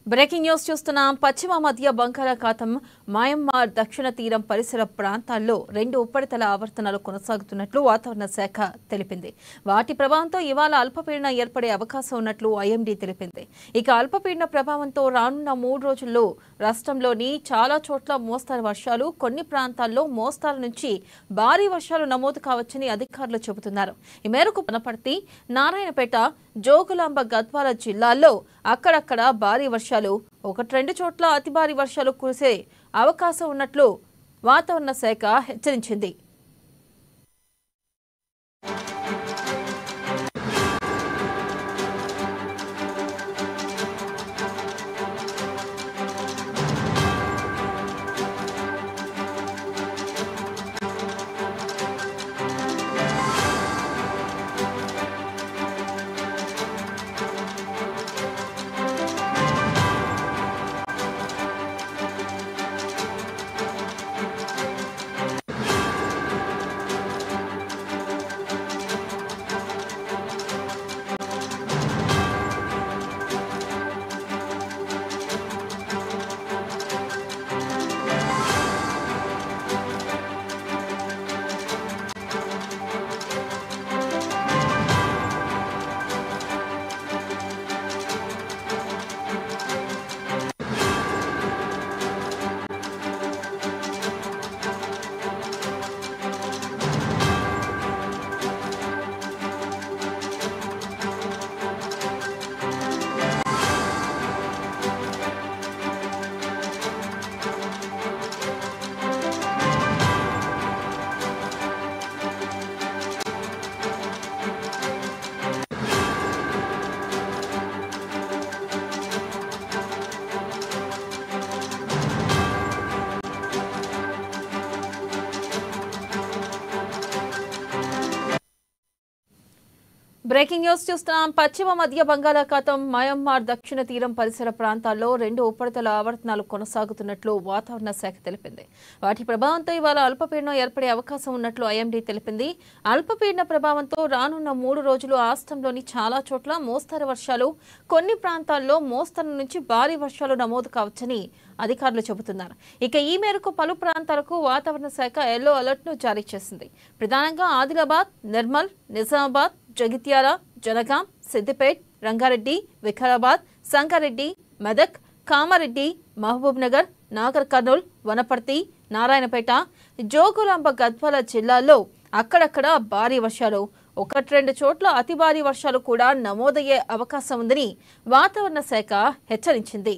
Breaking news చూస్తున్నాం. పశ్చిమ మధ్య బంగాళాఖాతం మయన్మార్ దక్షిణ తీరం పరిసర ప్రాంతాల్లో రెండు ఉపరితల ఆవర్తనాలు కొనసాగుతున్నట్లు వాతావరణ శాఖ తెలిపింది. వాటి ప్రభావంతో ఇవాళ అల్పపీడనం ఏర్పడే అవకాశం ఉన్నట్లు ఐఎండీ తెలిపింది. ఇక అల్పపీడన ప్రభావంతో రానున్న 3 రోజుల్లో రాష్ట్రంలోని చాలా చోట్ల మోస్తరు వర్షాలు, కొన్ని ప్రాంతాల్లో మోస్తారు నుంచి భారీ వర్షాలు నమోదు కావచ్చని అధికారులు చెబుతున్నారు. ఈ మేరకు వనపర్తి, నారాయణపేట, జోగులాంబ, గద్వాల జిల్లాల్లో అక్కడక్కడ భారీ వర్షాలు, 1-2 చోట్ల అతి భారీ వర్షాలు కురిసే అవకాశం ఉన్నట్లు వాతావరణ శాఖ హెచ్చరించింది. బ్రేకింగ్ న్యూస్ చూస్తున్నాం. పశ్చిమ మధ్య బంగాళాఖాతం మయన్మార్ దక్షిణ తీరం పరిసర ప్రాంతాల్లో రెండు ఉపరితల ఆవర్తనాలు కొనసాగుతున్నట్లు వాతావరణ శాఖ తెలిపింది. వాటి ప్రభావంతో ఇవాళ అల్పపీడనం ఏర్పడే అవకాశం ఉన్నట్లు ఐఎండీ తెలిపింది. అల్పపీడన ప్రభావంతో రానున్న 3 రోజులు రాష్ట్రంలోని చాలా చోట్ల మోస్తరు వర్షాలు, కొన్ని ప్రాంతాల్లో మోస్తరు నుంచి భారీ వర్షాలు నమోదు కావచ్చని అధికారులు చెబుతున్నారు. ఇక ఈ మేరకు పలు ప్రాంతాలకు వాతావరణ శాఖ ఎల్లో అలర్ట్ ను జారీ చేసింది. ప్రధానంగా ఆదిలాబాద్, నిర్మల్, నిజామాబాద్, జగిత్యాల, జనగాం, సిద్దిపేట్, రంగారెడ్డి, వికారాబాద్, సంగారెడ్డి, మెదక్, కామారెడ్డి, మహబూబ్ నగర్, నాగర్ కర్నూల్, వనపర్తి, నారాయణపేట, జోగులాంబ, గద్వాల జిల్లాల్లో అక్కడక్కడ భారీ వర్షాలు, 1-2 చోట్ల అతి భారీ వర్షాలు కూడా నమోదయ్యే అవకాశం ఉందని వాతావరణ శాఖ హెచ్చరించింది.